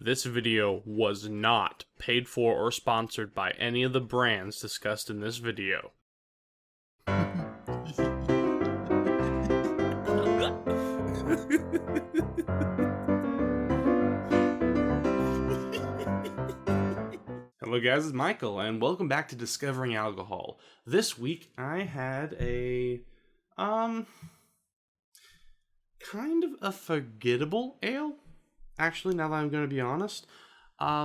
This video was not paid for or sponsored by any of the brands discussed in this video. Hello guys, it's Michael, and welcome back to Discovering Alcohol. This week I had a, kind of a forgettable ale. Actually, now that I'm going to be honest, I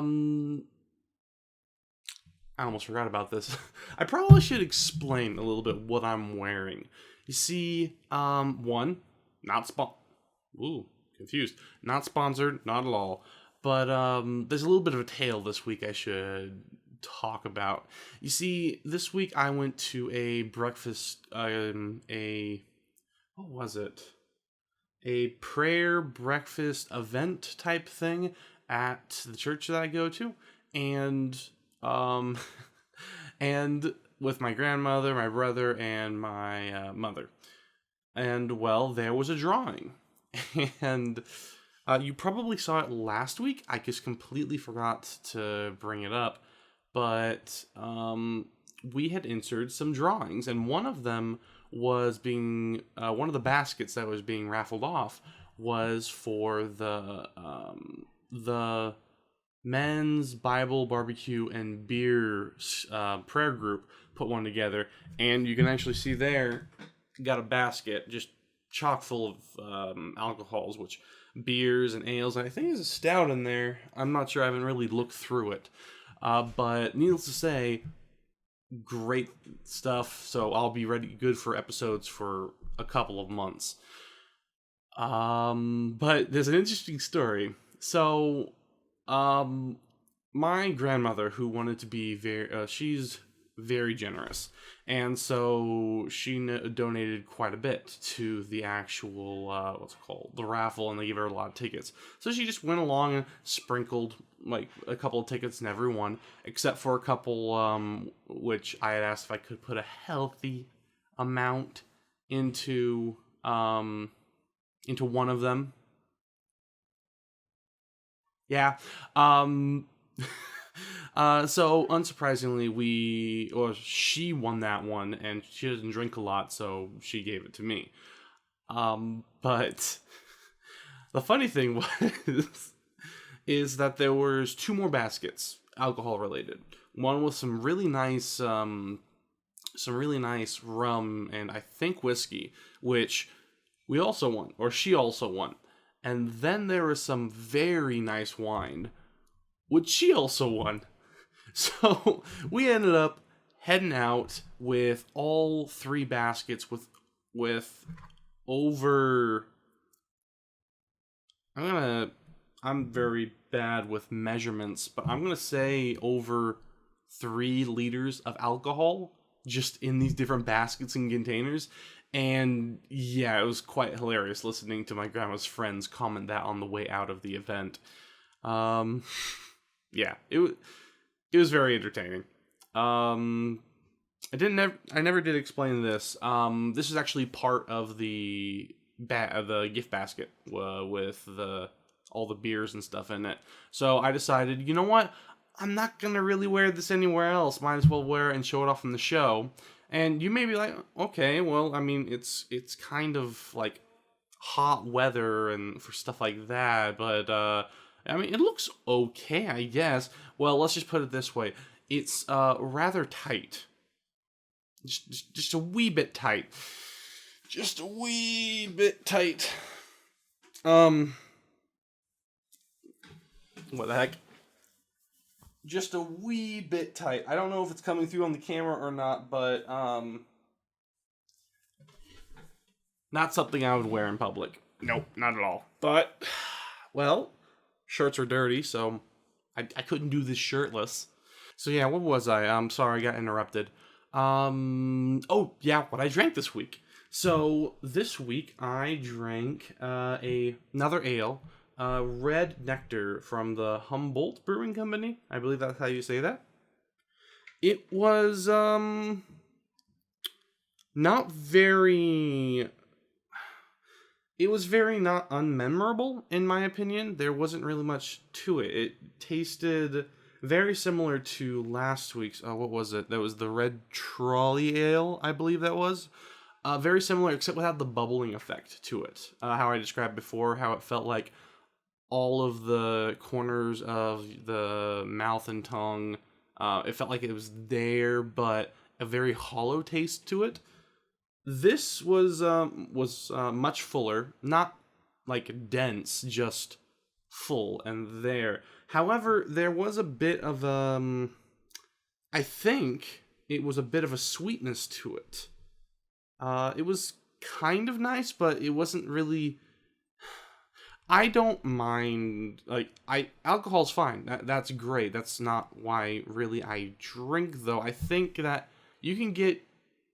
almost forgot about this. I probably should explain a little bit what I'm wearing. You see, confused. Not sponsored, not at all. But there's a little bit of a tale this week I should talk about. You see, this week I went to a breakfast, what was it? A prayer breakfast event type thing at the church that I go to, and and with my grandmother, my brother, and my mother. And well, there was a drawing, and you probably saw it last week. I just completely forgot to bring it up, but we had inserted some drawings, and one of them was being one of the baskets that was being raffled off was for the men's Bible barbecue and beer prayer group put one together, and you can actually see there got a basket just chock full of alcohols, which beers and ales, and I think there's a stout in there. I'm not sure, I haven't really looked through it, but needless to say, great stuff. So I'll be good for episodes for a couple of months. But there's an interesting story. So my grandmother, who wanted to be she's very generous, and so she donated quite a bit to the actual the raffle, and they gave her a lot of tickets. So she just went along and sprinkled like a couple of tickets in every one, except for a couple which I had asked if I could put a healthy amount into one of them. Yeah. So unsurprisingly, she won that one, and she doesn't drink a lot, so she gave it to me. But the funny thing is that there was two more baskets, alcohol related. One with some really nice rum and I think whiskey, which we also won, or she also won. And then there was some very nice wine, which she also won. So we ended up heading out with all three baskets with over. I'm very bad with measurements, but I'm gonna say over 3 liters of alcohol just in these different baskets and containers. And yeah, it was quite hilarious listening to my grandma's friends comment that on the way out of the event. Yeah, it was very entertaining. I never did explain this. This is actually part of the gift basket with all the beers and stuff in it. So I decided, you know what? I'm not gonna really wear this anywhere else. Might as well wear it and show it off in the show. And you may be like, okay, well, I mean, it's kind of like hot weather and for stuff like that, but I mean, it looks okay, I guess. Well, let's just put it this way: it's rather tight, just a wee bit tight, just a wee bit tight. What the heck? Just a wee bit tight. I don't know if it's coming through on the camera or not, but not something I would wear in public. Nope, not at all. But, well, shirts are dirty, so I couldn't do this shirtless. So yeah, what was I? I'm sorry, I got interrupted. Oh yeah, what I drank this week. So this week I drank another ale. Red Nectar from the Humboldt Brewing Company. I believe that's how you say that. It was not very. It was very not unmemorable, in my opinion. There wasn't really much to it. It tasted very similar to last week's. What was it? That was the Red Trolley Ale, I believe that was. Very similar, except without the bubbling effect to it. How I described before, how it felt like all of the corners of the mouth and tongue, it felt like it was there, but a very hollow taste to it. This was much fuller, not like dense, just full and there. However, there was a bit of I think it was a bit of a sweetness to it. It was kind of nice, but it wasn't really. I don't mind, like, alcohol's fine. That's great. That's not why really I drink, though. I think that you can get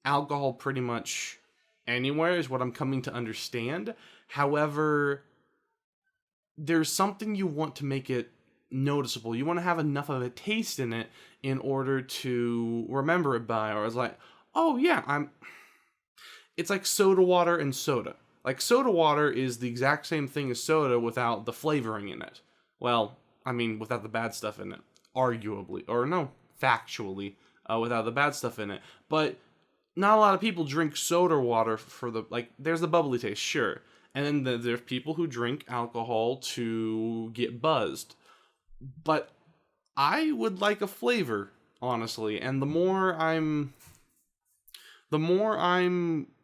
alcohol pretty much anywhere is what I'm coming to understand. However, there's something you want to make it noticeable. You want to have enough of a taste in it in order to remember it by, or it's like, oh yeah, it's like soda water and soda. Like, soda water is the exact same thing as soda without the flavoring in it. Well, I mean, without the bad stuff in it. Arguably. Or no, factually. Without the bad stuff in it. But not a lot of people drink soda water for the, like, there's the bubbly taste, sure. And then there's people who drink alcohol to get buzzed. But I would like a flavor, honestly. And the more I'm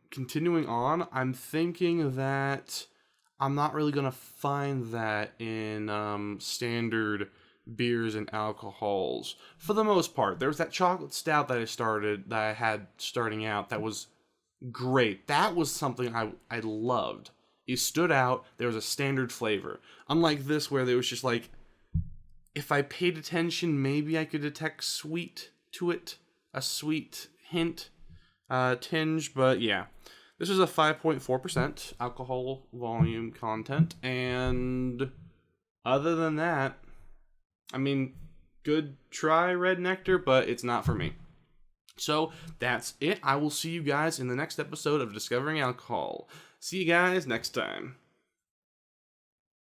continuing on, I'm thinking that I'm not really gonna find that in standard beers and alcohols for the most part. There was that chocolate stout that I had starting out that was great. That was something I loved. It stood out. There was a standard flavor. Unlike this, where there was just like, if I paid attention, maybe I could detect sweet to it, a sweet hint, tinge. But yeah. This is a 5.4% alcohol volume content, and other than that, I mean, good try, Red Nectar, but it's not for me. So, that's it. I will see you guys in the next episode of Discovering Alcohol. See you guys next time.